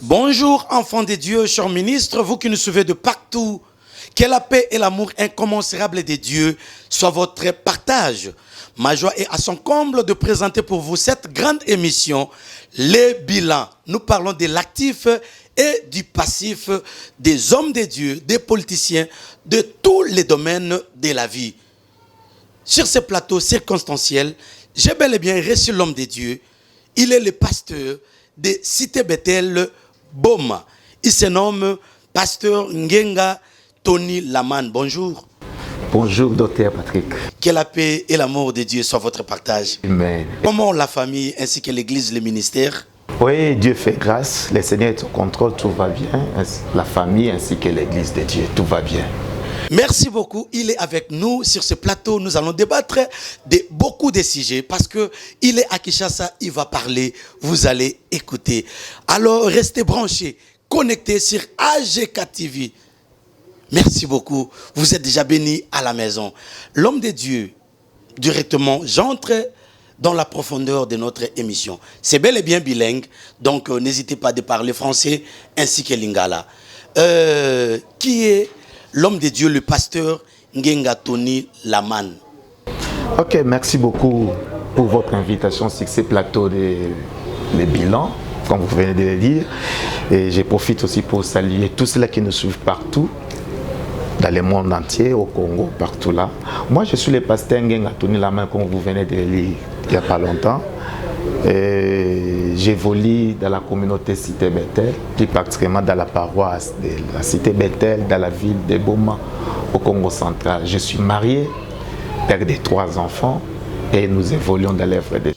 Bonjour enfants de Dieu, chers ministres, vous qui nous suivez de partout, que la paix et l'amour incommensurable de Dieu soient votre partage. Ma joie est à son comble de présenter pour vous cette grande émission, Les Bilans. Nous parlons de l'actif et du passif des hommes de Dieu, des politiciens, de tous les domaines de la vie. Sur ce plateau circonstanciel, j'ai bel et bien reçu l'homme de Dieu. Il est le pasteur de Cité Bethel, Boma. Il se nomme Pasteur Ngenga Tony Laman. Bonjour. Bonjour, docteur Patrick. Que la paix et l'amour de Dieu soient votre partage. Amen. Comment la famille ainsi que l'église, le ministère? Oui, Dieu fait grâce. Le Seigneur est au contrôle, tout va bien. La famille ainsi que l'église de Dieu, tout va bien. Merci beaucoup. Il est avec nous sur ce plateau. Nous allons débattre de beaucoup de sujets parce que il est à Kinshasa. Il va parler. Vous allez écouter. Alors, restez branchés, connectés sur AGK TV. Merci beaucoup. Vous êtes déjà bénis à la maison. L'homme de Dieu, directement, j'entre dans la profondeur de notre émission. C'est bel et bien bilingue, donc n'hésitez pas de parler français ainsi que lingala. Qui est l'homme de Dieu, le pasteur Ngenga Tony Laman? Ok, merci beaucoup pour votre invitation sur ce plateau des bilans, comme vous venez de le dire. Et je profite aussi pour saluer tous ceux qui nous suivent partout, dans le monde entier, au Congo, partout là. Moi, je suis le pasteur Ngenga Tony Laman, comme vous venez de le lire il n'y a pas longtemps. J'évolue dans la communauté Cité Bethel, plus particulièrement dans la paroisse de la Cité Bethel, dans la ville de Boma, au Congo central. Je suis marié, père de 3 enfants, et nous évoluons dans l'œuvre de Dieu.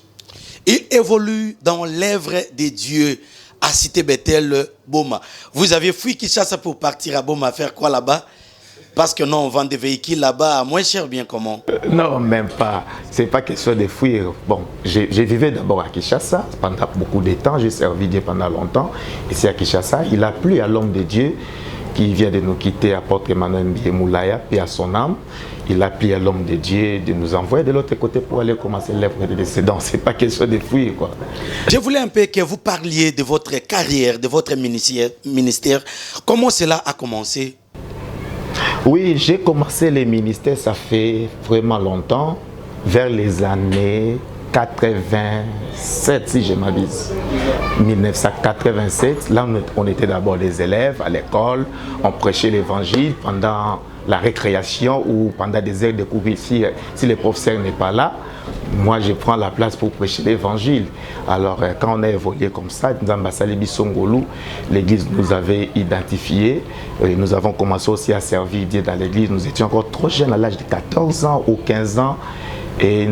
Il évolue dans l'œuvre de Dieu à Cité Bethel, Boma. Vous avez fui Kinshasa pour partir à Boma, faire quoi là-bas? Parce que non, on vend des véhicules là-bas à moins cher, bien comment? Non, même pas. C'est pas question de fuir. Bon, j'ai vécu d'abord à Kinshasa pendant beaucoup de temps. J'ai servi Dieu pendant longtemps. Ici à Kinshasa, il a plu à l'homme de Dieu qui vient de nous quitter, apôtre Emmanuel Mbiyemoulaya, puis à son âme. Il a plu à l'homme de Dieu de nous envoyer de l'autre côté pour aller commencer l'œuvre de décédants. C'est pas question de fuir, quoi. Je voulais un peu que vous parliez de votre carrière, de votre ministère. Comment cela a commencé? Oui, j'ai commencé le ministère, ça fait vraiment longtemps, vers les années 87, si je m'abuse. 1987, là on était d'abord des élèves à l'école, on prêchait l'évangile pendant la récréation ou pendant des heures de cours. Si le professeur n'est pas là, moi je prends la place pour prêcher l'évangile. Alors quand on a évolué comme ça, l'église nous avait identifiés, nous avons commencé aussi à servir Dieu dans l'église. Nous étions encore trop jeunes, à l'âge de 14 ans ou 15 ans. Et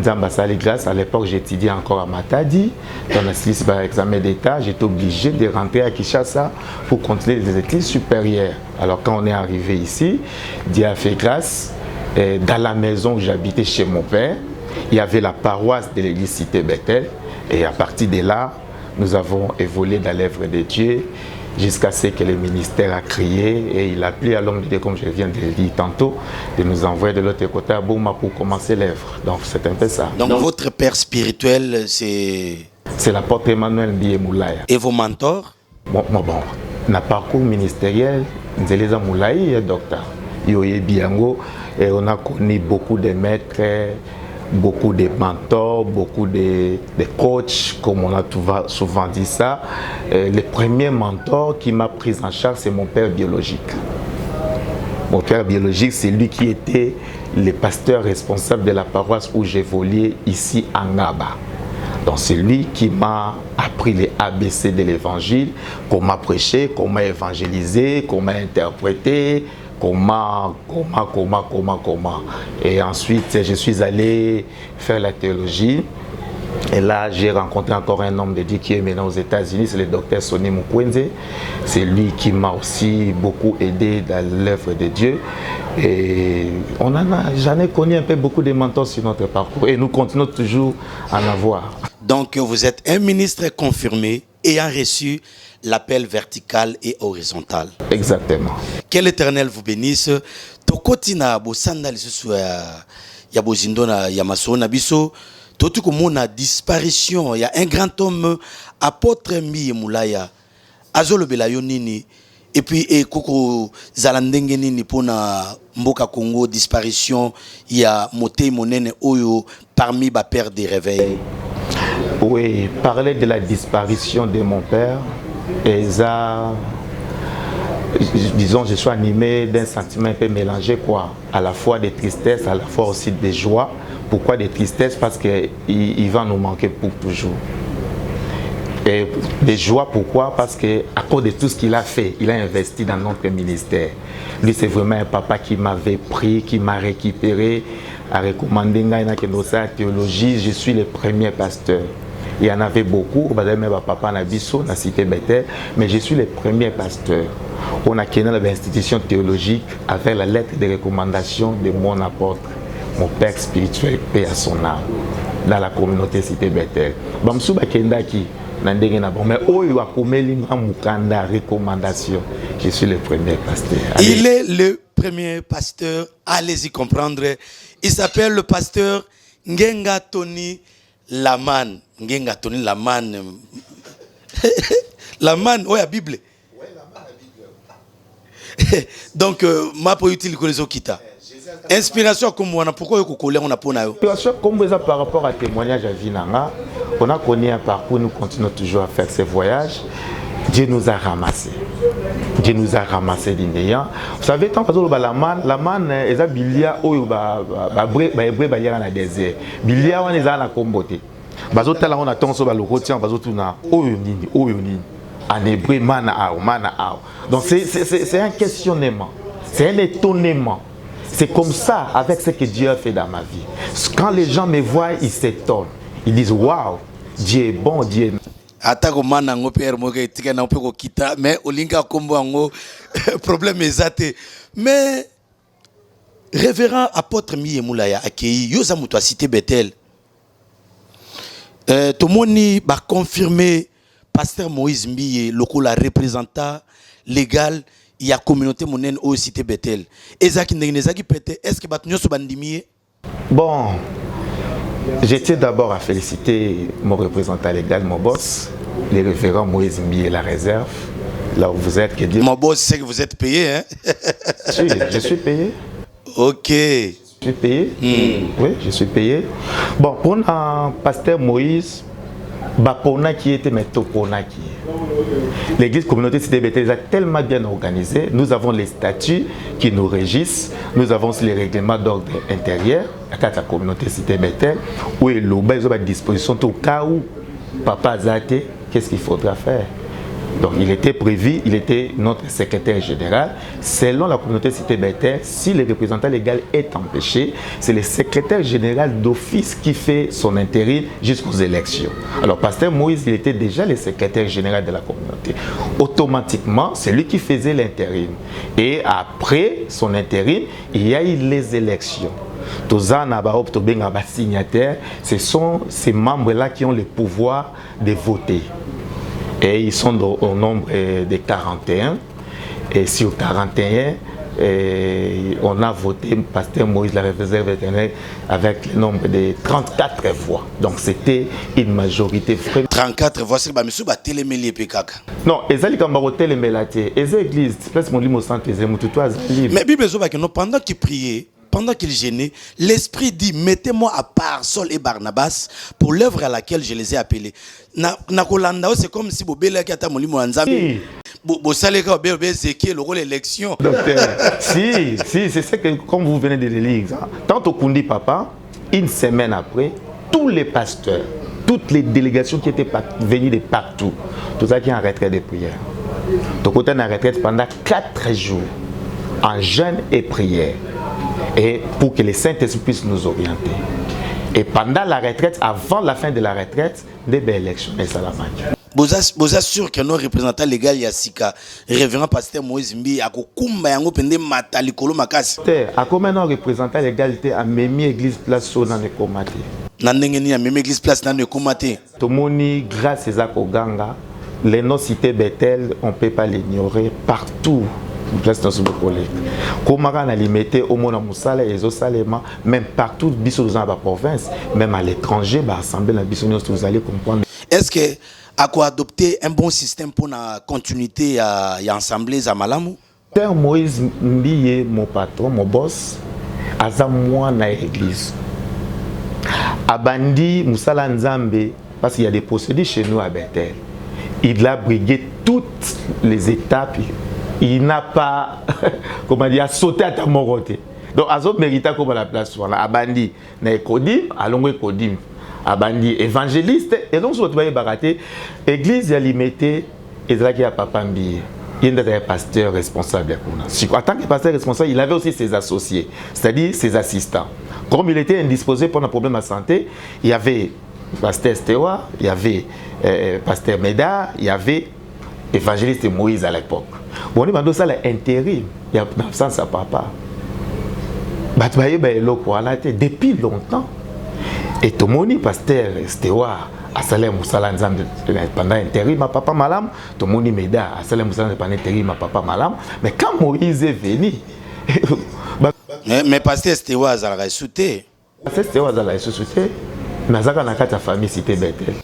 grâce à l'époque, j'étudiais encore à Matadi, dans la liste par examen d'État. J'étais obligé de rentrer à Kinshasa pour continuer les études supérieures. Alors quand on est arrivé ici, Dieu a fait grâce. Et dans la maison où j'habitais chez mon père, il y avait la paroisse de l'église Cité Bethel. Et à partir de là, nous avons évolué dans l'œuvre de Dieu jusqu'à ce que le ministère a crié et il a plu à l'homme de Dieu, comme je viens de le dire tantôt, de nous envoyer de l'autre côté à Boma pour commencer l'œuvre. Donc c'est un peu ça. Donc votre père spirituel, c'est l'apôtre Emmanuel Mbiyemoulaya. Et vos mentors? Bon, na parcours ministériel, Nzeleza Moulaye est docteur. Yoye Biango, et on a connu beaucoup de maîtres, beaucoup de mentors, beaucoup de coachs, comme on a souvent dit ça. Le premier mentor qui m'a pris en charge, c'est mon père biologique. Mon père biologique, c'est lui qui était le pasteur responsable de la paroisse où j'évoluais ici à Ngaba. Donc c'est lui qui m'a appris les ABC de l'évangile, comment prêcher, comment évangéliser, comment interpréter, comment. Et ensuite, je suis allé faire la théologie. Et là, j'ai rencontré encore un homme de Dieu qui est maintenant aux États-Unis, c'est le docteur Sonny Mukwenze. C'est lui qui m'a aussi beaucoup aidé dans l'œuvre de Dieu. Et j'en ai connu un peu beaucoup de mentors sur notre parcours et nous continuons toujours à en avoir. Donc vous êtes un ministre confirmé ayant reçu l'appel vertical et horizontal. Exactement. Que l'Éternel vous bénisse. Tokotina bosanda lisusu ya bozindona ya masona biso. Totu komona disparition. Il y a un grand homme, apôtre Mbiyemoulaya. azolobela yo nini et puis koko zalandenge nini pona mboka Congo disparition ya motei monene oyo parmi ba père des réveils. Oui, parler de la disparition de mon père et ça, disons, je suis animé d'un sentiment un peu mélangé, quoi, à la fois de tristesse, à la fois aussi de joie. Pourquoi de tristesse? Parce qu'il va nous manquer pour toujours. Et de joie, pourquoi? Parce qu'à cause de tout ce qu'il a fait, il a investi dans notre ministère. Lui, c'est vraiment un papa qui m'avait pris, qui m'a récupéré, a recommandé dans sa théologie. Je suis le premier pasteur. Il y en avait beaucoup, même papa Nabiso, na cité Bethel, mais je suis le premier pasteur. On a créé l'institution théologique avec la lettre de recommandation de mon apôtre, mon père spirituel, paix à son âme, dans la communauté cité Bethel. Bamsou Bakendaki. Mais recommandation. Je suis le premier pasteur. Allez. Il est le premier pasteur, allez-y comprendre. Il s'appelle le pasteur Ngenga Tony Laman. Ngenga Tony Laman. Laman, oh, la Bible. Oui, Laman, la Bible. Donc, ma pour utile connaissance kita. Inspiration comme on a pourquoi on a pour inspiration comme ça par rapport à témoignage à Vinanga, on a connu un parcours, nous continuons toujours à faire ces voyages. Dieu nous a ramassés. Dieu nous a ramassés d'Indéens. Vous savez, tant que la manne, ils ont bilia ou na désert. Bilia on est à la comboté. Bazota là on attend sur le retien, bazotuna. Oyonini. En hébreu mana. Donc c'est un questionnement, c'est un étonnement. C'est comme ça avec ce que Dieu a fait dans ma vie. Quand les gens me voient, ils s'étonnent. Ils disent waouh, Dieu est bon, Dieu est bon. Atako manango père moke tika na peko kita mais olinga kombo ngo problème ezate mais révérend apôtre Miyemulaya akei yoza muto cité Bethel tout moni ba confirmer pasteur Moïse Mbiye lokola représentant légal il y a communauté monene au cité Bethel ezaki ndengezaki pété est-ce que batunyo so bandimiye bon. J'étais d'abord à féliciter mon représentant légal, mon boss, les référents Moïse Mbiye et la réserve, là où vous êtes. Mon boss, c'est que vous êtes payé, hein? Je suis payé. Ok. Je suis payé. Oui, je suis payé. Bon, pour un pasteur Moïse, Bapona qui était mais Topona qui est. L'église communauté Cité Bethel est tellement bien organisée. Nous avons les statuts qui nous régissent. Nous avons les règlements d'ordre intérieur. À la communauté Cité Bethel, où il y a une disposition au cas où Papa Zate, qu'est-ce qu'il faudra faire? Donc il était prévu, il était notre secrétaire général. Selon la communauté Cité Bethel, si le représentant légal est empêché, c'est le secrétaire général d'office qui fait son intérim jusqu'aux élections. Alors pasteur Moïse, il était déjà le secrétaire général de la communauté. Automatiquement, c'est lui qui faisait l'intérim. Et après son intérim, il y a eu les élections. Ce sont ces membres-là qui ont le pouvoir de voter. Et ils sont au nombre de 41. Et sur 41, on a voté pasteur Moïse la réserve éternelle avec le nombre de 34 voix. Donc c'était une majorité. 34 voix, c'est que monsieur télémélé pekaka. Non, ezali kamba télémélaté. Eza église, place mon limo centre mais Bible que pendant qu'il priait, pendant qu'il gênait, l'Esprit dit, mettez-moi à part Saul et Barnabas pour l'œuvre à laquelle je les ai appelés. C'est comme si Bobela qui a mon anzami. Bosaleka Bobé Zeki le rôle élection. Si, c'est ça que comme vous venez de le lire. Tant au Kundi Papa, une semaine après, tous les pasteurs, toutes les délégations qui étaient venues de partout, tout ça qui est en retraite de prière. Donc on est en retraite pendant 4 jours, en jeûne et prière. Et pour que les Saint-Esprit puissent nous orienter. Et pendant la retraite, avant la fin de la retraite, des belles élections. Et ça la manque. Vous assurez que nos représentants légaux Yassika, révérend pasteur Moïse Mbiye, à Kokumba yango pende matali kolo makasi. À combien nos représentants l'égalité à Memi Église Place dans le Komate. Nandengeni à Memi Église Place dans le Komate. Tomoni grâce à Koganga, les noms cités Bethel, on ne peut pas l'ignorer partout. Même partout dans la province, même à l'étranger, vous allez comprendre. Est-ce que à quoi adopter un bon système pour la continuité à assembler à Malamu. Père Moïse Mbiye, mon patron, mon boss, aza moi na église. Abandi Moussala Nzambe, parce qu'il y a des procédures chez nous à Bethel. Il a brigué toutes les étapes. Il n'a pas, comment dire, sauté à ta moroté. Donc, Azo mérita comme la place. Abandi, na Kodim, allons Kodim. Abandi, évangéliste, et donc, sur le baraté, église, il y a limité, et là, il y a Papa Mbiye. Il était un pasteur responsable. En tant que pasteur responsable, il avait aussi ses associés, c'est-à-dire ses assistants. Comme il était indisposé pour un problème de santé, il y avait pasteur Stéwa, il y avait pasteur Meda, il y avait évangéliste Moïse à l'époque. Bon, on a ça l'intérim, il y a l'absence à papa. Depuis longtemps. Et tout le monde, pasteur Stéwa, à Salem Moussala Nzambe pendant intérim à papa Malam, tout le monde m'aida à Salem Moussala pendant intérim à papa Malam. Mais quand Moïse est venu, mais pasteur Stéwa a ressuscité. Pasteur Stéwa a ressuscité, mais ça n'a pas ta famille cité Bethel.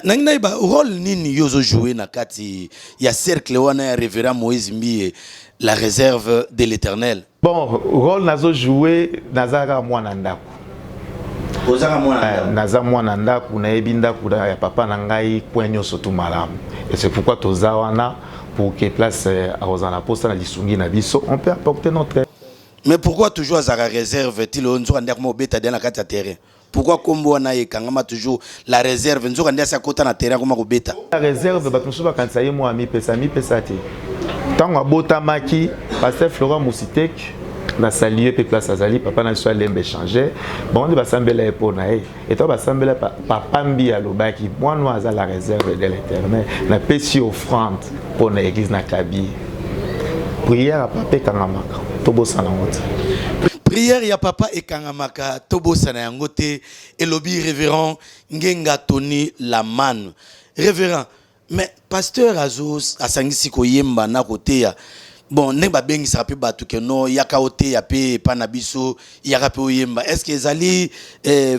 Nangaiba rôle nini yozo jouer na kati ya cercle wana ya révérend Moïse Mbiye, la réserve de l'Éternel. Bon, rôle nazo jouer nazara mwana ndako. Ozaka mwana naza mwana ndako na ebinda kuda ya papa na ngai poinyo surtout malamu. Et c'est pourquoi toza wana pour que place à Rosana posta na lisungi na biso, on peut apporter notre. Mais pourquoi toujours à la réserve tilo onzo ndak mo beta dans la kati ya terrain? Pourquoi kombo na yekangama toujours la réserve nzo kandia sa kota na terrain comme ko beta? La réserve ba tumusuba kanisa ye mo ami pesa te. Tango abota maki pasteur Florent Moussitek na saluer pe place azali papa na so lembe changer bon de basambela epona et toi basambela papa mbi alobaki moi no aza la réserve de l'Éternel na pesi offrande pour na église na Kabi prière à papa kangamaka tobosana ngote prière ya papa ekangamaka tobosana yangote elobi révérend Ngenga Tony Laman révérend mais pasteur Azos asangisi koyemba na côté ya bon nemba bengi sa pe batu ke no yaka ote ya pe panabiso yaka pe oyemba est-ce que ezali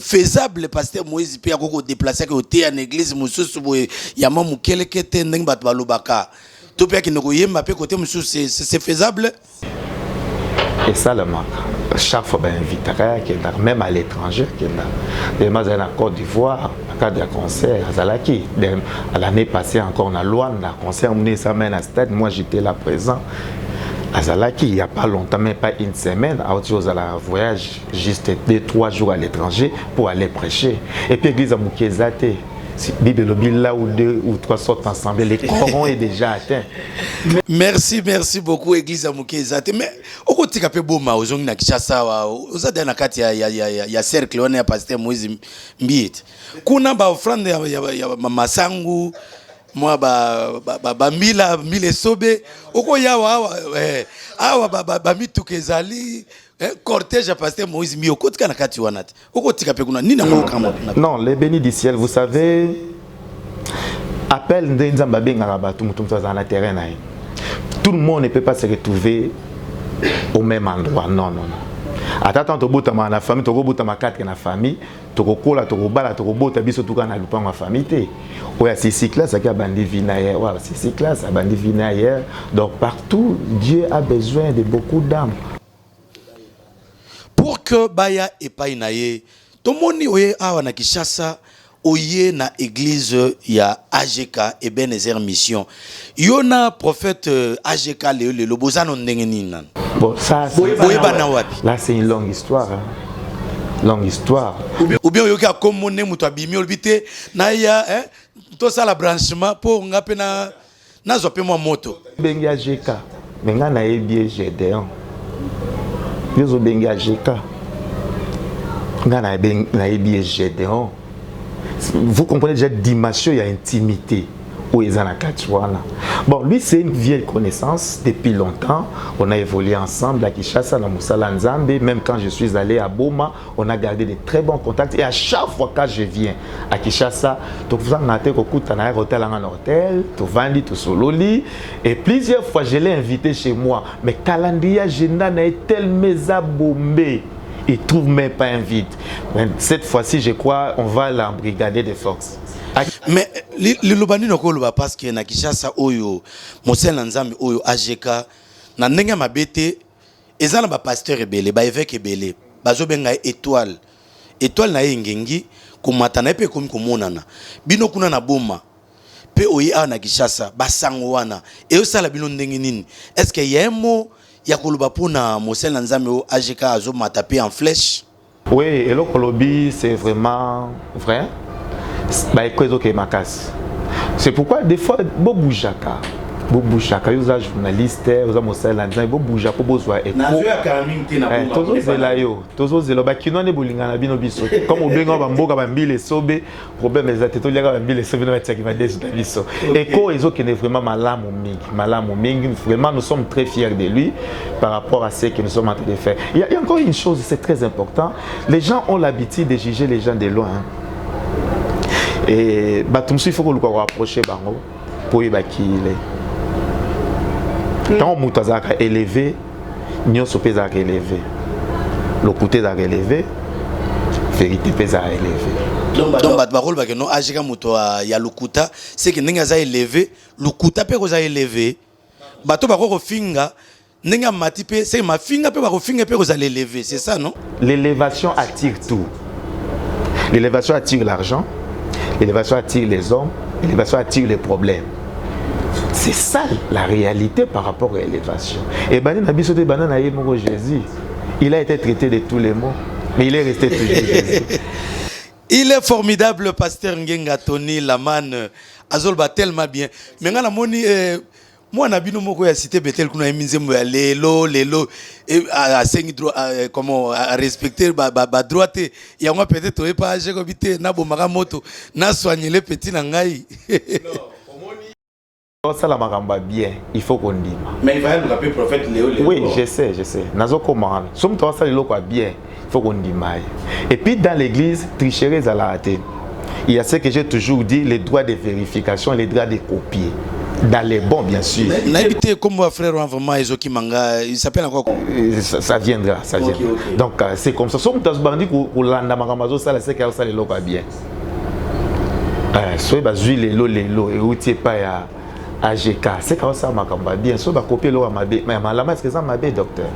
faisable pasteur Moïse pe akoko déplacer ke ote ya église mususu boye ya mamu kelekete ndenge batu balobaka to pe ki noko yemba pe côté mususu c'est faisable et ça le manque chaque fois ben inviterait même à l'étranger qui est dans la Côte d'Ivoire à cadre de concert à Zalaki à l'année passée encore on a Luanda un concert mené ça mène à stade moi j'étais là présent à Zalaki il n'y a pas longtemps même pas une semaine à autre chose à la voyage juste 2-3 jours à l'étranger pour aller prêcher et puis l'église à Moukézate si Bible là où 2 ou 3 sortent ensemble les corons est déjà atteint. Merci beaucoup église à Moukézate mais okoti ka pe boma ozongi na Kinshasa ozada na kati ya cercle wana ya pasteur Moïse Mbiye kuna ba offrande ya masangu moi ba mila sobe oko yawa awa ba mitukezali cortège à pasteur Moïse Mbiye okoti kana kati wana okoti ka pe kuna nina ngo kama non les bénis du ciel vous savez appel nzamba benga ba tout dans la terrain na tout le monde ne peut pas se retrouver au même endroit. Non. Attends, tu bota ma famille, tu bota ma quatre na famille, tu kola, tu bala, tu bota biso tout kana lupa ma famille. Ouais, c'est classe, ça qui a bandi vinaire. Ouais, c'est classe, ça bandi vinaire. Donc partout, Dieu a besoin de beaucoup d'âmes. Pour que baya et painaye, tout le monde oye awa na Kinshasa. Oye na église ya AGK et Benezer Mission. Yona prophète AGK le bozano ndenge nini nan. Bon ça là c'est une longue histoire. Longue histoire. Ou bien yoka comme mon muto abimi olbité na ya to ça la branchement pour ngape na zope mo moto. Bengi AGK. Menga na ebie Gédéon. Yozo bengi AGK. Nga na ebie Gédéon. Vous comprenez déjà dimension, il y a intimité où ils en ont. Bon, lui c'est une vieille connaissance depuis longtemps. On a évolué ensemble à Kinshasa, à Moussala Nzambe. Même quand je suis allé à Boma, on a gardé de très bons contacts. Et à chaque fois que je viens à Kinshasa, tu vas un hôtel en hôtel, tu vas tu sololi. Et plusieurs fois je l'ai invité chez moi. Mais calendrier agenda n'a tellement bombé. Il ne trouve même pas un vide. Cette fois-ci, je crois, on va l'embrigader de force. Mais le lobani no koloba parce que na Kinshasa oyo Mosel Nzambe oyo AGK na ndenge mabete ezana ba pasteur ebele ba évêque ebele bazo benga étoile na yengengi komata na pe komi komonana bino kuna na boma pe oyi a na Kinshasa basango wana e osala bino ndenge nini est-ce que y a un mot ya koloba pona Mosel Nzambe o AGK azo mata pe en flèche? Oui, et le Kolobi, c'est vraiment vrai. C'est pourquoi des fois, Boboujaka, vous êtes journaliste, vous êtes Mosel Nzambe, Boboujaka, vous êtes comme au Benga, Bamboga, Bambile, Sobe, problème est que les Bambile, Sobe, qui va décider. Et quand ils ont vraiment malam au Ming, vraiment nous sommes très fiers de lui par rapport à ce que nous sommes en train de faire. Il y a encore une chose, c'est très important. Les gens ont l'habitude de juger les gens de loin. Et il faut qu'on le rapproche pour y qu'il est. Quand on est élevé, nous sommes élevé. Le côté est élevé, la vérité est élevée. Donc, barol ba no ajika muto ya lukuta, c'est que ninga za élevé, lukuta pe ko za élevé. Bato ba ko finga, ninga matipe, c'est ma finga pe ba ko finga pe ko za l'élevé, c'est ça non? L'élévation attire tout. L'élévation attire l'argent, l'élévation attire les hommes, l'élévation attire les problèmes. C'est ça la réalité par rapport à l'élévation. Et Jésus, il a été traité de tous les mots, mais il est resté toujours Jésus. Il est formidable, pasteur Ngenga Tony Laman. Azolba tellement bien. Mais quand moni moi na bino moko ya cité Betel kuna eminzembo ya lelo et à sengi droit comment à respecter ba droite ya moi peut-être pas age ko bité na bomaka moto na soigner les petits na ngai. Ça la maramba bien, il faut qu'on dise. Mais il va y rappeler prophète Léo. Oui, je sais. Nazo comment. Somme toi ça le quoi bien, il faut qu'on dise. Et puis dans l'église, tricherie à la raté. Il y a ce que j'ai toujours dit, les droits de vérification, les droits de copier. Dans les bons, bien sûr. N'habitez comme mon frère vraiment Ezoki Manga, il s'appelle encore ça viendra, ça viendra. Okay. Donc c'est comme ça. Somme toi bandi pour landa maramazo ça la c'est que ça le quoi bien. Soit bazui lelo et outil pas ya AGK, c'est comme ça, ma bien sûr, copier l'eau à ma bé, mais malama, est-ce que ça m'a bé, docteur?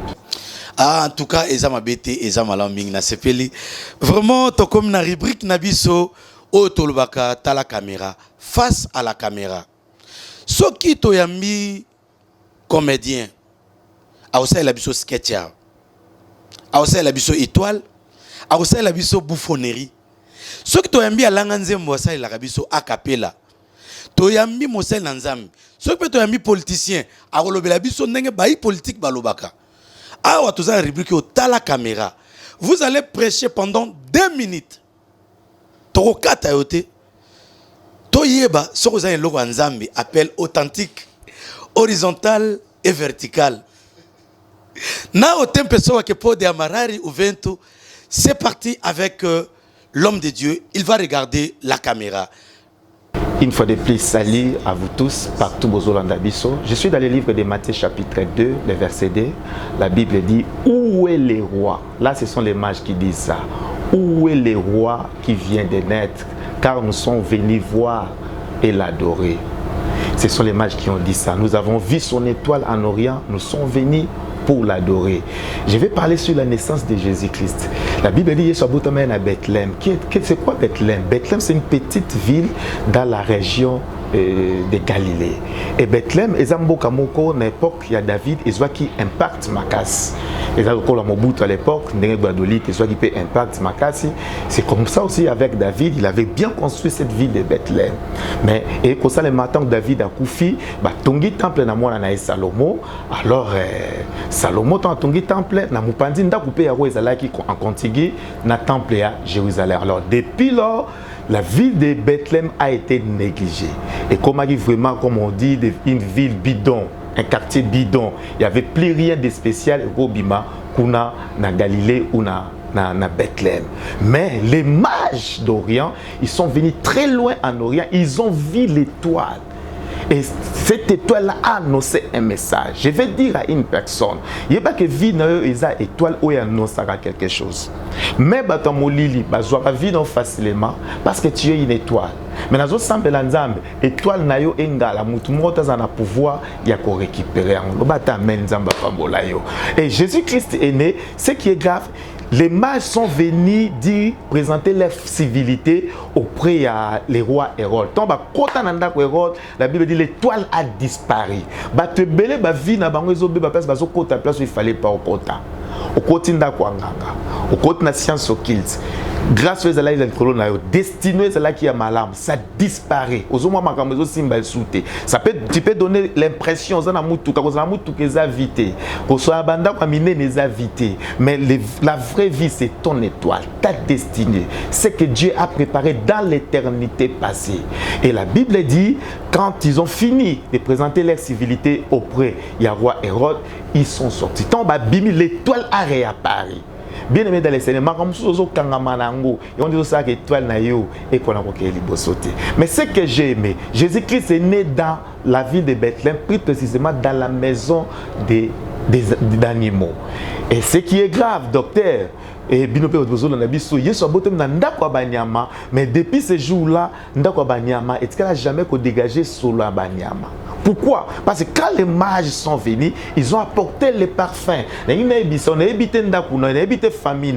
Ah, en tout cas, ils ont ma bété, ils ont ma lambing, na sepeli. Vraiment, to comme na rubrique nabiso, au tolbaka, ta la caméra, face à la caméra. Ce qui to yambi comédien, a aussi la biso sketcher, a aussi la biso étoile, a aussi la biso bouffonnerie. Ce qui to yambi à langanzembo, ça la biso a cappella. Toyambi Mosel Nzambe. Ce que toyambi politicien, a relobé la biso nenge baï politique balobaka. Awa toza la rubrique au tala caméra. Vous allez prêcher pendant 2 minutes. Toro kata yote. Toyeba, ce que vous avez logo Nzambe appelle authentique, horizontal et vertical. Na o tempe soa ke po de amarari ou vento. C'est parti avec l'homme de Dieu. Il va regarder la caméra. Une fois de plus, salut à vous tous, partout Bozolanda Bisso. Je suis dans le livre de Matthieu chapitre 2, le verset 2. La Bible dit, où est le roi? Là, ce sont les mages qui disent ça. Où est le roi qui vient de naître? Car nous sommes venus voir et l'adorer. Ce sont les mages qui ont dit ça. Nous avons vu son étoile en Orient, nous sommes venus pour l'adorer. Je vais parler sur la naissance de Jésus-Christ. La Bible dit à Bethléem. C'est quoi Bethléem? Bethléem, c'est une petite ville dans la région de Galilée. Et Bethléem, à l'époque, il y a David, et soit qui impacte Makassi. Et là, à l'époque, qui peut impacter Makassi. C'est comme ça aussi avec David, il avait bien construit cette ville de Bethléem. Mais, et comme ça, le matin que David a Koufi, Tongi Temple na moi na Salomo. Alors, Salomo, Tongi Temple, na Mupandi, n'a coupé à Roezalaki en contigu, na Temple à Jérusalem. Alors, depuis là, la ville de Bethléem a été négligée. Et comme vraiment, comme on dit, une ville bidon, un quartier bidon. Il n'y avait plus rien de spécial au Bima, Kuna, na Galilée ou na Bethléem. Mais les mages d'Orient, ils sont venus très loin en Orient, ils ont vu l'étoile. Et cette étoile a annoncé un message. Je vais dire à une personne, il n'y a pas que vie n'a une étoile où il annonce quelque chose. Mais dans mon lit, je vais vivre facilement parce que tu es une étoile. Mais dans l'étoile, l'étoile n'a pas engala. Tout le monde a pouvoir de récupérer. Et Jésus-Christ est né. Ce qui est grave, les mages sont venus dire, présenter leur civilité auprès des rois Hérode. La Bible dit l'étoile a disparu. Il fallait pas au kota. Au côté de au côté de la science occulte, grâce à la destinée à la qui a malam, ça disparaît. Ça peut, tu peux donner l'impression que mais la vraie vie, c'est ton étoile, ta destinée, ce que Dieu a préparé dans l'éternité passée. Et la Bible dit, quand ils ont fini de présenter leur civilité auprès du roi Hérode, ils sont sortis. L'étoile a réapparu. Bien aimé dans les cinémas, comme si on dit ça que l'étoile n'a eu et qu'on a sauté. Mais ce que j'ai aimé, Jésus-Christ est né dans la ville de Bethléem, plus précisément dans la maison des animaux. Et ce qui est grave, docteur, et mais depuis ce jour-là, il n'a jamais dégagé sous la banyama. Pourquoi? Parce que quand les mages sont venus, ils ont apporté les parfums. Ils ont habité la famille,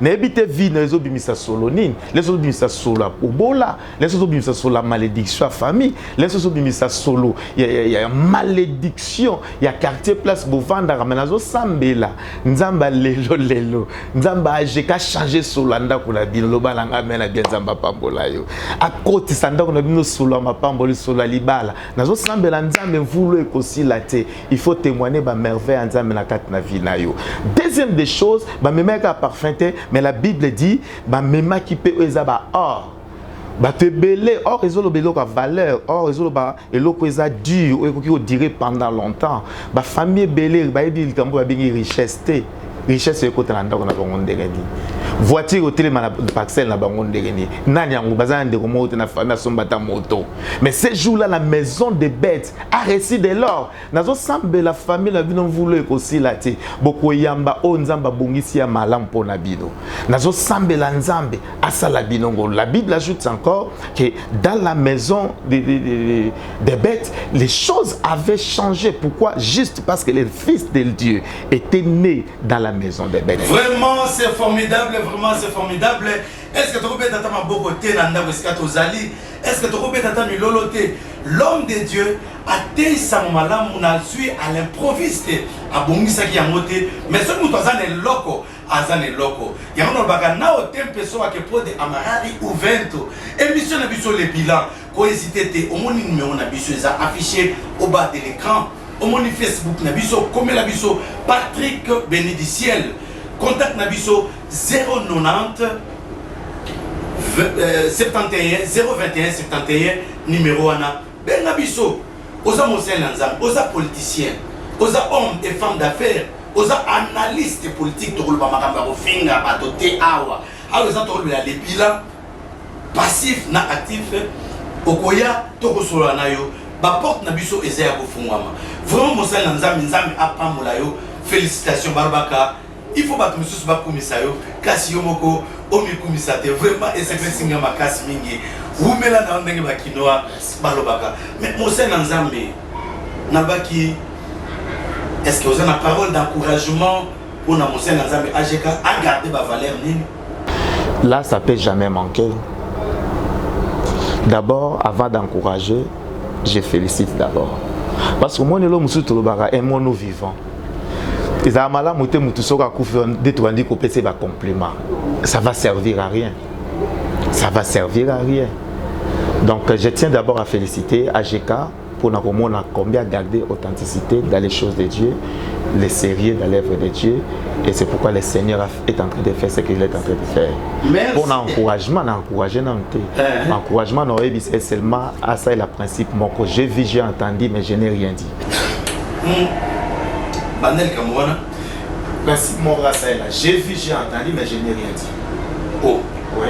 ils ont habité vie, ils ont habité la solonine, ils ont habité la pobola, ils ont habité la malédiction à la famille, ils ont habité la solo. Il y a malédiction, il y a quartier place pour vendre, mais ils ont sambela, nzamba lelo, nzamba ajeka changer solanda kuna bilo balanga mena bien nzamba pambola yo. À côté sanda kuna bino solo ma pamboli solo libala. Nazo sambela nzambe voulo ekosi la te. Il faut témoigner ba merveille nzambe na kat na vie na yo. Deuxième des choses, ba memeka parfumé, mais la Bible dit ba mema ki pe ezaba or. Ba te belé or ezolo belo ka valeur, or ezolo ba eloko eza dur, ekoki o durer pendant longtemps. Ba famille belé ba ebi likambo ba bingi richesse te. Richesse côté na ndako na bango ndengeni. Voiture hôtel na parcelle na bango ndengeni. Nani yango bazana ndeko moto na famille sombata moto. Mais ce jour-là la maison des bêtes a reçu de l'or. Nazo sambe la famille la bino voulo ekosi la te. Boko yamba o nzamba bongisi ya malam po na bino. Nazo sambe la nzambe asala binongo. La Bible ajoute encore que dans la maison des bêtes, les choses avaient changé. Pourquoi? Juste parce que le fils de Dieu était né dans la maison des bêtes. Vraiment, c'est formidable, vraiment, c'est formidable. Est-ce que tu peux t'attendre à Bogoté, Nanda Weskatozali? Est-ce que tu peux t'attendre à Loloté? L'homme de Dieu a été Samumalam, on a su à l'improviste, à Bongisa qui a monté, mais ce que nous avons loco, azane loco. Il y a un bagana au temple soit que pour des amarari ou vento. Émission n'a vu sur les bilans, cohésité, au moins numéro n'a vu affiché au bas de l'écran. Au mon Facebook nabiso comme la biso Patrick Bénédiciel contact nabiso 090 71 021 71 numéro ana ben nabiso oza mosel nzam oza politicien oza hommes et femmes d'affaires oza analystes politiques to ba makamba ko finga batote awa oza to le bilan passif na actif okoya to ko solo na yo ba porte na biso ezaya ko fungwama vraiment mosala nzambe apambola yo félicitations barbaka il faut battre monsieur ba komisa yo kasi yo moko omi komisa te vraiment ezekle singa makasi mingi umela na ndenge ba kinoa balobaka mais mosala nzambe nabaki est-ce que vous avez une parole d'encouragement pour na mosala nzambe ajeka à garder ba valeur nini? Là ça peut jamais manquer. D'abord avant d'encourager, je félicite d'abord. Parce que moi, je suis un monde vivant. Ça va servir à rien. Ça va servir à rien. Donc, je tiens d'abord à féliciter AGK pour nous combien garder authenticité dans les choses de Dieu, le sérieux dans l'œuvre de Dieu. Et c'est pourquoi le Seigneur est en train de faire ce qu'il est en train de faire. Merci. Pour l'encouragement, l'encouragement, c'est seulement à ça le principe. J'ai vu, j'ai entendu, mais je n'ai rien dit. Merci, mon grâce est là. J'ai vu, j'ai entendu, mais je n'ai rien dit. Oh, oui.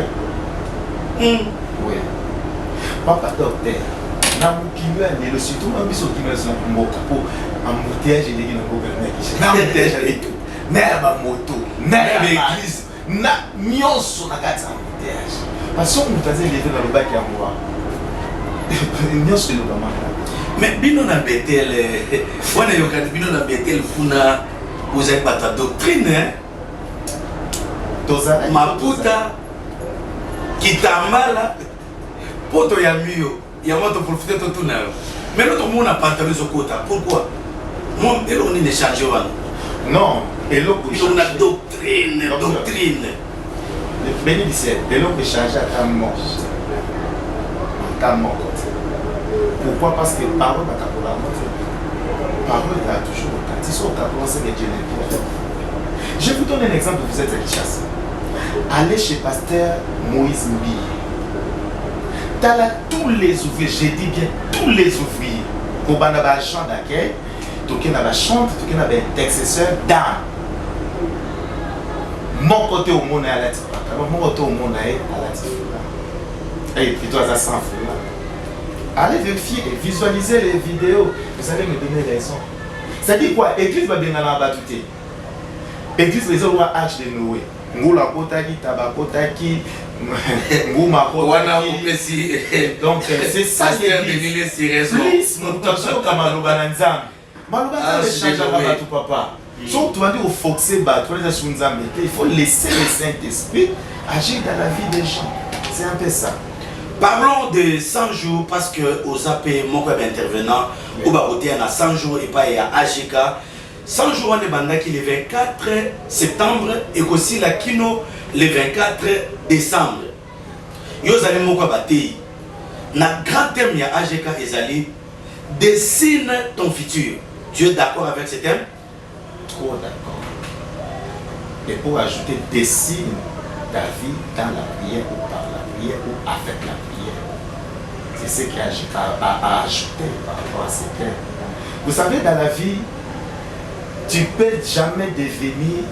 Oui. Papa docteur, na mukilwa lelo surtout un biso kimela sana mboka po embouteillage eleki na mboka na kisha na embouteillage eleki na ya bamoto na ya l'église na nyonso na kati ya embouteillage parce que moto aza eleve na lobaki ya mwa nyonso elobamaka mais bino na Bethel wana yokani bino na Bethel kuna ozali bato ya doctrine Maputa Kitambala poto ya miyo ya moto profiter tout na mais l'autre monde a pas de kota pourquoi moi et on est échangé non et l'autre on a doctrine bénéficiaire et l'autre échangé à ta mort pourquoi parce que parole n'a pas la mort parole a toujours quand ils sont commencé à Dieu. Je vous donne un exemple, vous êtes à Kinshasa. Allez chez pasteur Moïse Mbi. T'as là tous les ouvriers, j'ai dit bien tous les ouvriers. Pour qu'on ait un chant d'accueil, tout qu'on ait un chant, tout qu'on ait un intercesseur dans. Mon côté au monde est à la tifla. Mon côté au monde est à la tifla. Et puis toi, ça s'en fout là. Allez vérifier et visualiser les vidéos. Vous allez me donner raison. Ça dit quoi? Église va bien dans la battue. Église les autres H de Noé. Ngoula kotaki, tabakotaki, ngouma kotaki. Donc c'est ça l'église. Please, mon attention comme Maloba Nzam. Maloba Nzam change à tout papa. Donc tu vas dire au foxé bat, tu vas dire il faut laisser le Saint-Esprit agir dans la vie des gens. C'est un peu ça. Parlons de 100 jours parce que aux AP, mon web intervenant, au Baroté, on a 100 jours et pas à AGK. 100 jours on est bandaki le 24 septembre et aussi la kino le 24 décembre. Yo zali moko batei. Na grand thème ya AGK ezali dessine ton futur. Tu es d'accord avec ce thème? Trop d'accord. Et pour ajouter dessine ta vie dans la prière ou par la prière ou avec la prière. C'est ce qu'il y a à ajouter par rapport à ce thème. Vous savez, dans la vie, tu ne peux jamais devenir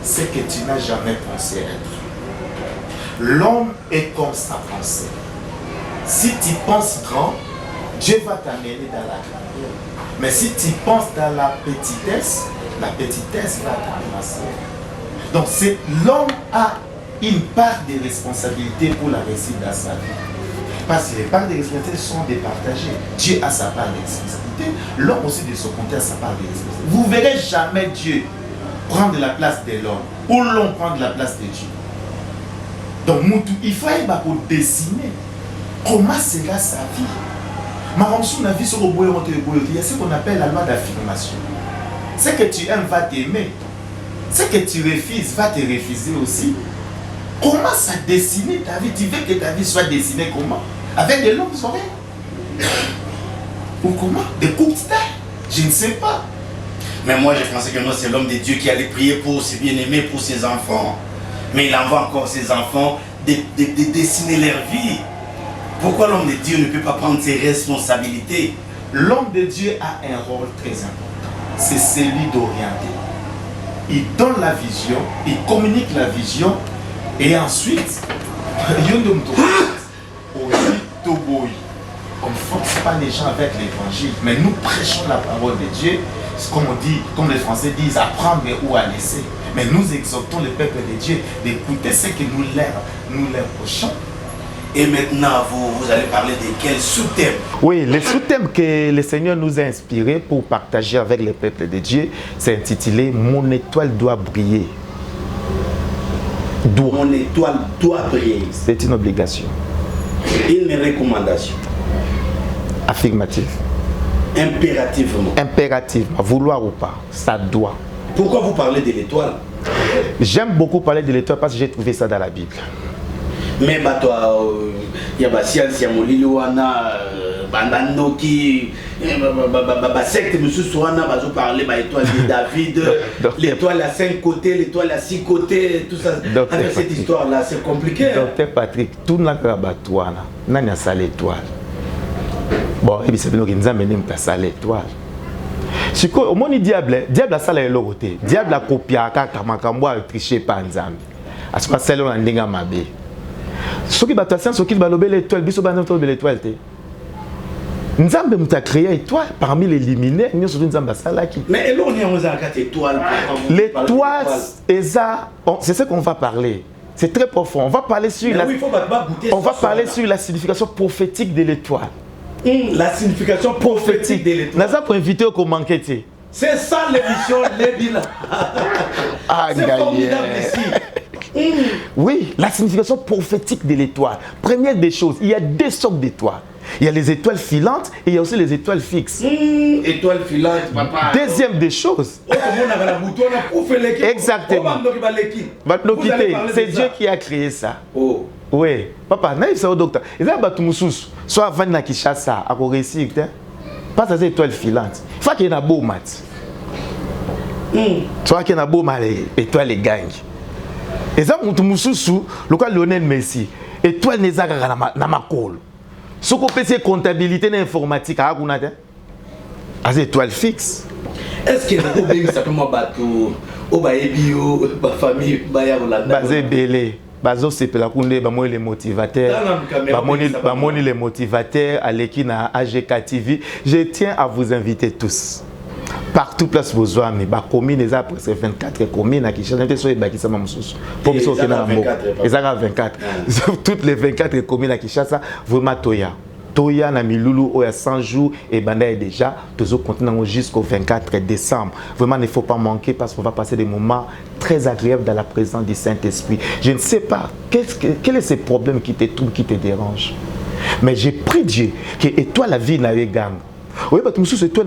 ce que tu n'as jamais pensé être. L'homme est comme sa pensée. Si tu penses grand, Dieu va t'amener dans la grandeur. Mais si tu penses dans la petitesse va t'embrasser. Donc l'homme a une part de responsabilité pour la réussite dans sa vie. Parce que les parts de responsabilité sont départagées. Dieu a sa part de responsabilité, l'homme aussi de son côté a sa part de responsabilité. Vous ne verrez jamais Dieu prendre la place de l'homme ou l'homme prendre la place de Dieu. Donc il faut pour dessiner comment sera sa vie. Il y a ce qu'on appelle la loi d'affirmation. Ce que tu aimes va t'aimer. Ce que tu refuses va te refuser aussi. Comment ça dessiner ta vie? Tu veux que ta vie soit dessinée comment? Avec de longues oreilles? Ou comment? Des courtes tailles? Je ne sais pas. Mais moi je pensais que non, c'est l'homme de Dieu qui allait prier pour ses bien-aimés, pour ses enfants. Mais il envoie encore ses enfants de dessiner leur vie. Pourquoi l'homme de Dieu ne peut pas prendre ses responsabilités? L'homme de Dieu a un rôle très important. C'est celui d'orienter. Il donne la vision, il communique la vision. Et ensuite, on ne force pas les gens avec l'évangile, mais nous prêchons la parole de Dieu, comme on dit, comme les Français disent, à prendre ou à laisser. Mais nous exhortons le peuple de Dieu d'écouter ce que nous leur prêchons. Et maintenant, vous allez parler de quel sous-thème? Oui, le sous-thème que le Seigneur nous a inspiré pour partager avec le peuple de Dieu, c'est intitulé « Mon étoile doit briller ». Mon étoile doit briller. C'est une obligation. Une recommandation. Affirmative. Impérativement. Impérativement. Vouloir ou pas, ça doit. Pourquoi vous parlez de l'étoile? J'aime beaucoup parler de l'étoile parce que j'ai trouvé ça dans la Bible. Mais toi, il y a des sciences, il y a Moliliwana, Bandandoki, secte, monsieur Souana, va parler de l'étoile de David, l'étoile à 5 côtés, l'étoile à 6 côtés, tout ça. Avec cette histoire-là, c'est compliqué. Docteur Patrick, tout le monde n'a pas l'étoile. Bon, et puis c'est bien qu'il nous a mené à l'étoile. Au moins, le diable a ça là côté. Diable a copié à Kamakambo a triché par Nzambi. À ce que c'est là on a ndinga mabé. Ce qui va passer, ce qui va lever l'étoile, biso ba l'étoile. Nzambe m'a créé étoile parmi les luminaires, nous sommes Nzamba Salaki. Mais là, on est en 4 étoiles. L'étoile, c'est ce qu'on va parler. C'est très profond. On va parler sur la signification prophétique de l'étoile. La signification prophétique de l'étoile. Nous avons invité au manquer. C'est ça l'émission, les bilans. C'est formidable ici. Oui, la signification prophétique de l'étoile. Première des choses, il y a deux sortes d'étoiles. Il y a les étoiles filantes et il y a aussi les étoiles fixes. Étoiles filantes, papa. Deuxième des choses. Exactement. C'est Dieu qui a créé ça. Oh. Oui. Papa, naïf ça au docteur. Il y a des gens soit avant na Kinshasa, à réussir. Pas ces étoiles filantes. Il faut qu'il y ait un beau mat. Soit qu'il y ait un beau mat, étoile les gangs. Et ça, mon Moussoussou, le cas Lionel Messi, étoile n'est pas dans ma colle. Ce qu'on peut c'est comptabilité et informatique, à des étoiles fixes. Est-ce qu'il y a des simplement bateau, au Baébio, ma famille, Bayarolanda? Basé Belé, Bazo Sepelakunde, Bamoni les motivateurs, Bamoni les motivateurs, Alekina, AGK TV. Je tiens à vous inviter tous. Partout place vos amis, bah commune les après c'est 24 communes à Kinshasa, n'importe soit qui ça mamsous. Pour me sortir dans la mot. Les 24. Toutes les 24 communes à Kinshasa, vraiment Toya. Toya na Milulu au 100 jours et banda est déjà toujours continuons jusqu'au 24 décembre. Vraiment il ne faut pas manquer parce qu'on va passer des moments très agréables dans la présence du Saint-Esprit. Je ne sais pas quel est ce problème qui te trouble, qui te dérange. Mais j'ai pris Dieu que et toi la vie n'a eu gang. Oui, est-ce que toi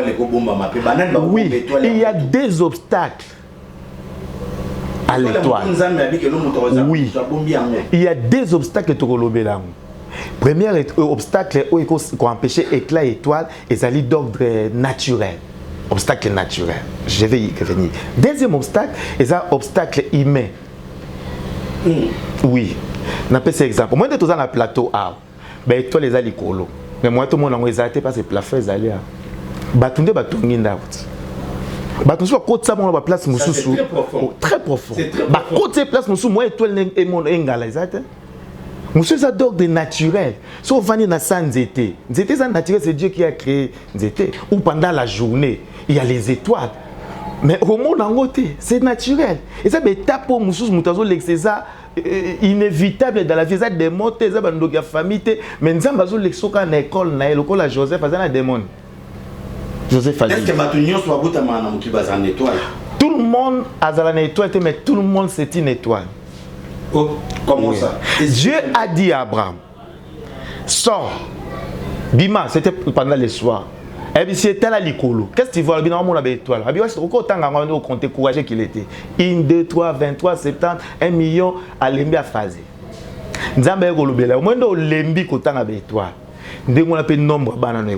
les oui, il y a des obstacles à l'étoile. Oui, il y a des obstacles que tu as. Premier obstacle qui empêcher l'éclat étoile est d'ordre naturel. Obstacle naturel. Je vais y revenir. Deuxième obstacle est un obstacle humain. Oui, on appelle cet exemple. Moi, je suis dans le plateau A. Ben toi les alikolo mais moi tout le monde a exalté parce que plafond les alia batunde batungi ndauti batunzi ba côté ça mon ba place mususu très profond ba côté place mususu moi étoile et mon engala exact mususu ça d'ordre naturel so vani na sanzete nzete ça naturel c'est Dieu qui a créé nzete ou pendant la journée il y a les étoiles mais au monde en côté c'est naturel et ça be tapo mususu mutazo l'excesa inévitable dans la vie, ça des mots, ça bandoki ya famille, mais nous avons l'exoka na école na école Joseph azana démon. Joseph Ali. Est-ce que Batunion soit boutama na mutu bazan étoile? Tout le monde a une étoile, mais tout le monde c'est une étoile. Oh, comment ça? Dieu a dit à Abraham, sors. Bima, c'était pendant le soir. Et puis c'était là l'icolo. Qu'est-ce que tu vois? Il y a une étoile. Il y a un compte courageux qu'il était. 1, 2, 3, 23, 70, 1 million à l'embi à phase. Nous avons eu le bel. Au moins, nous l'embi côté à l'étoile. Nous avons un nombre de bananes.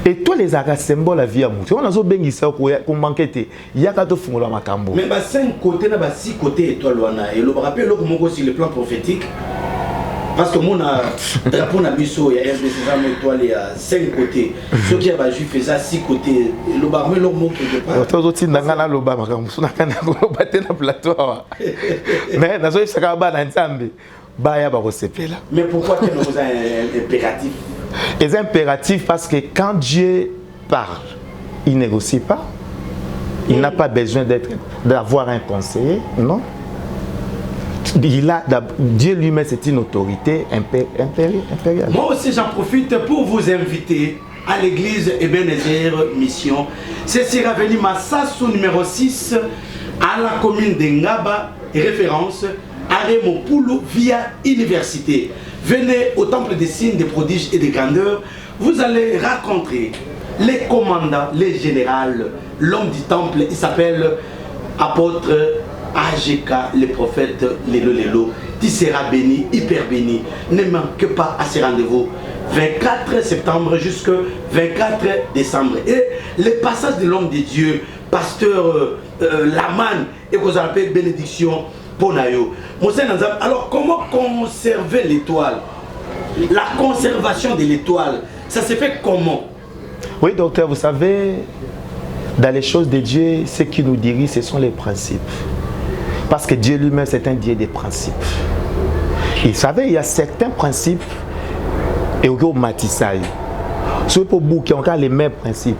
Et tous les arts symboles la vie à mourir. On a zo bengi ça qu'on manquait. Il y a qu'à te faire la macambo. Mais 5 côtés, 6 côtés étoile. Et le rappel, sur le plan prophétique. Parce que mon drapeau na biso il y a un étoile il y a 5 côtés. Ceux qui ont juif fait ça 6 côtés. Le barbe le mot quelque part. Toi aussi ndanga le barbe comme ça na battre na plateau. Mais na zo ça ba na nzambe. Ba ya ba resepela. Mais pourquoi que nous un impératif? C'est impératif parce que quand Dieu parle, il ne négocie pas. Il n'a pas besoin d'avoir un conseiller, non? Dieu lui-même, c'est une autorité impériale. Moi aussi, j'en profite pour vous inviter à l'église Ebenezer Mission. C'est Siraveni Massassou numéro 6 à la commune de Ngaba, référence à Remopoulou via Université. Venez au temple des signes, des prodiges et des grandeurs. Vous allez rencontrer les commandants, les généraux, l'homme du temple, il s'appelle apôtre AGK, le prophète Lelo. Tu seras béni, hyper béni. Ne manque pas à ces rendez-vous. 24 septembre jusqu'au 24 décembre. Et le passage de l'homme de Dieu, pasteur Laman, et qu'on appelle bénédiction pour Nayo. Alors, comment conserver l'étoile? La conservation de l'étoile, ça se fait comment? Oui, docteur, vous savez, dans les choses de Dieu, ce qui nous dirige, ce sont les principes. Parce que Dieu lui-même, c'est un Dieu des principes. Et vous savez, il y a certains principes et au matissage. Soit pour bouquer encore les mêmes principes.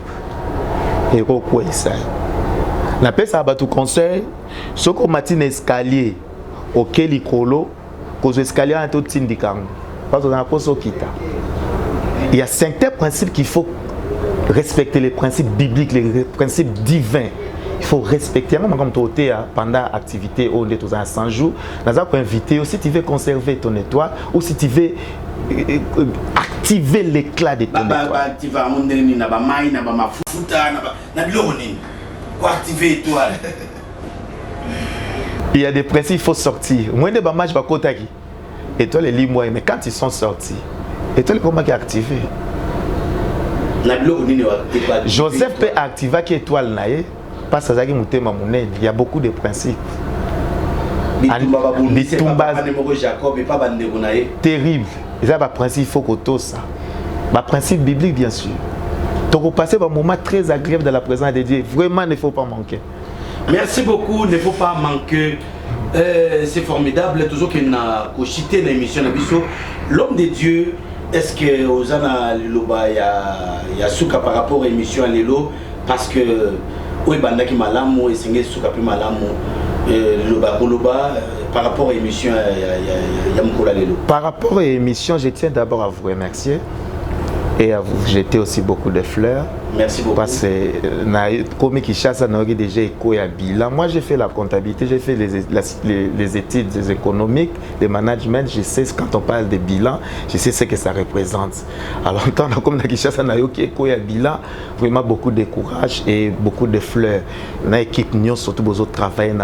Et au quoi ça. La paix ça va tout conseil. Ce qu'on matin escalier auquel il colo, cause escalier un tout tindikang. Parce qu'on a pas ça quitta. Il y a 5 principes qu'il faut respecter, les principes bibliques, les principes divins. Il faut respecter. Même comme tu es pendant l'activité, on est tous à 100 jours, nous avons invité, si tu veux conserver ton étoile, ou si tu veux activer l'éclat de ton étoile. Il y a des principes, il faut sortir. Moi, des matchs, je vais côté qui. Étoile est libre, mais quand ils sont sortis, étoile est comment qui est activé. Joseph peut activer qui étoile naïe. Parce que il y a beaucoup de principes. Terrible. Et ça, principe, il faut que tout ça. Principe biblique, bien sûr. Donc, passer un moment très agréable dans la présence de Dieu. Vraiment, il ne faut pas manquer. Merci beaucoup. Il ne faut pas manquer. C'est formidable. Toujours qu'il y a cité l'émission. L'homme de Dieu, est-ce que Ozana Liloba, il y a souka par rapport à l'émission à Lilo? Parce que oui, bandaki malamu et singé soukapi malamu par rapport à l'émission Yamkola Lelo. Par rapport à l'émission, je tiens d'abord à vous remercier et à vous jeter aussi beaucoup de fleurs. Merci beaucoup. Parce que comme Kishasa n'a déjà écho à bilan. Moi, j'ai fait la comptabilité, j'ai fait les études économiques, le management. Je sais quand on parle de bilan, je sais ce que ça représente. Alors, comme Kishasa n'a écho à bilan, vraiment beaucoup de courage et beaucoup de fleurs. Notre équipe, nous, surtout vos autres travailleurs,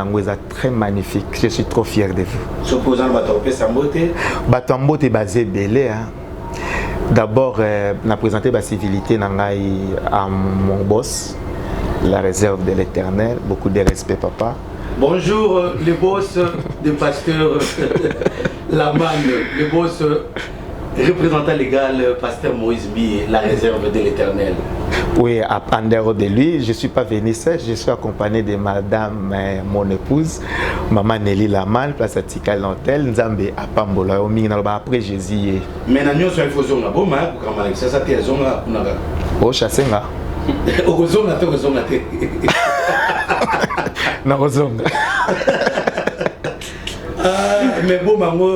très magnifique. Je suis trop fier de vous. Supposons que Batambote Sambote. Batambote est basé belé. D'abord, on a présenté la civilité à mon boss, la réserve de l'Éternel. Beaucoup de respect, papa. Bonjour, le boss du pasteur Laman, le boss représentant légal, pasteur Moïse Bi, la réserve de l'Éternel. Oui, en dehors de lui, je ne suis pas venu seul, je suis accompagné de madame, mon épouse, maman Nelly Laman, place à Tikal Nantel, Nzambe à Pambola, après Jésus. Mais nous sommes en zone pour comment ça c'est zone oh, chassenga. Au zone à zone na zone. Mais bon, maman,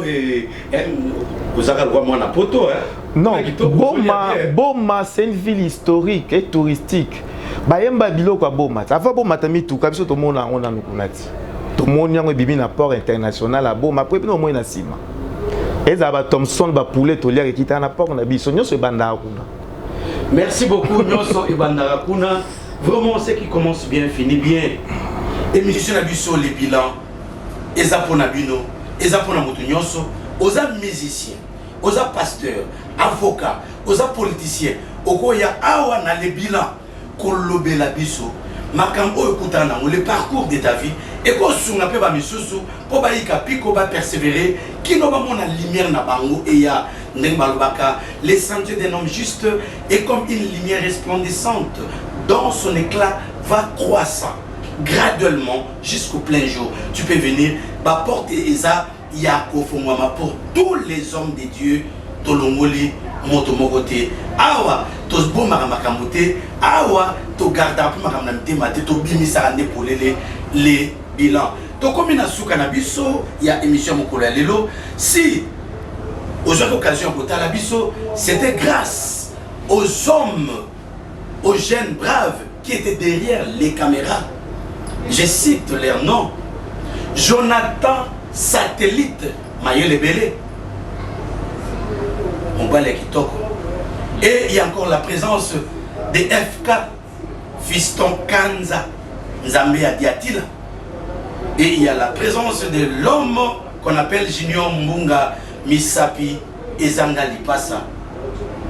vous avez le droit de poto, hein? Non, Boma, c'est une ville historique et touristique. Bayemba biloko Boma. Avant Boma tami tout comme ça tout le monde on a nous connaît. Tout le monde y a bibi na port international à Boma, après nous moins na sima. Et ça va Thomson ba poulet tolière qui ta na port na biso nyoso bandara kuna. Merci beaucoup nyoso e bandara kuna. Vraiment ce qui commence bien finit bien. Émission na biso les bilans. Eza pona bino, eza pona moto nyonso, oza musicien, oza pasteur, avocat, oza politicien, okoya awa na le bilan kolobela biso makambo ekutana le parcours de ta vie et ko sunga pe ba misusu po ba yika piko ba persévérer kino ba mona lumière na bango et ya ndembalobaka les sentiers d'un homme juste est comme une lumière resplendissante dont son éclat va croissant graduellement jusqu'au plein jour. Tu peux venir, bah porte Eza Yakofomama pour tous les hommes de Dieu, Tolongoli, Motomogote, Awa, Tosbo Maramakambote, Awa, to garda pour Maramamte Mate, to Bimisarande pour les bilans. Donc comme il y a sous Canabiso, il y a émission Mokola Lelo. Si aux autres occasions pour Talabiso, c'était grâce aux hommes, aux jeunes braves qui étaient derrière les caméras. Je cite leurs noms. Jonathan Satellite Mayele Belé. On va les Kitoko. Et il y a encore la présence de FK Fiston Kanza Nzambe Adiatila. Et il y a la présence de l'homme qu'on appelle Junior Mbunga Misapi Ezanga Lipasa.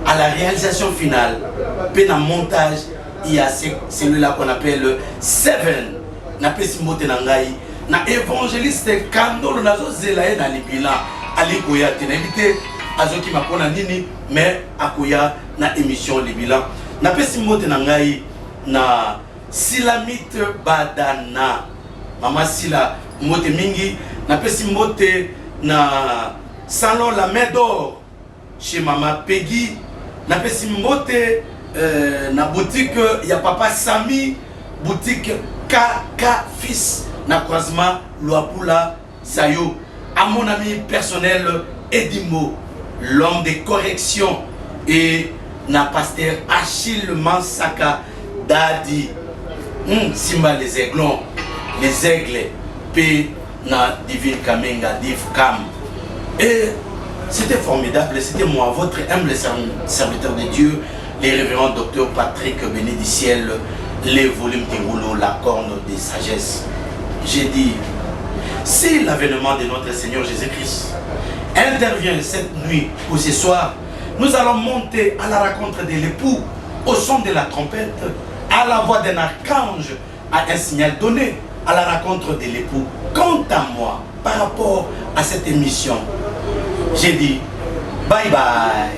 À la réalisation finale, puis dans le montage, il y a celui-là qu'on appelle Seven. Na pesi mbote na ngai na évangéliste Kandolo nazo zelaye na libila ali koya tenebité azoki makona nini mais akoya na émission libila na pesi mbote na ngai na Silamite Badana mama Sila mbote mingi na pesi mbote na salon la main d'or chez Maman Peggy. Na Pesimbote, na boutique, il y a Papa Sami, boutique KK Fils, na croisement Luapula Sayo. À mon ami personnel Edimo, l'homme de correction, et na pasteur Achille Mansaka Dadi. Simba les aiglons, les aigles, P na Divine Kamenga, Div Kam. Et c'était formidable, c'était moi, votre humble serviteur de Dieu, les révérends docteur Patrick Bénédiciel, les volumes Tingulo, la corne des sagesses. J'ai dit, si l'avènement de notre Seigneur Jésus-Christ intervient cette nuit ou ce soir, nous allons monter à la rencontre de l'époux au son de la trompette, à la voix d'un archange, à un signal donné à la rencontre de l'époux. Quant à moi, par rapport à cette émission, j'ai dit bye bye.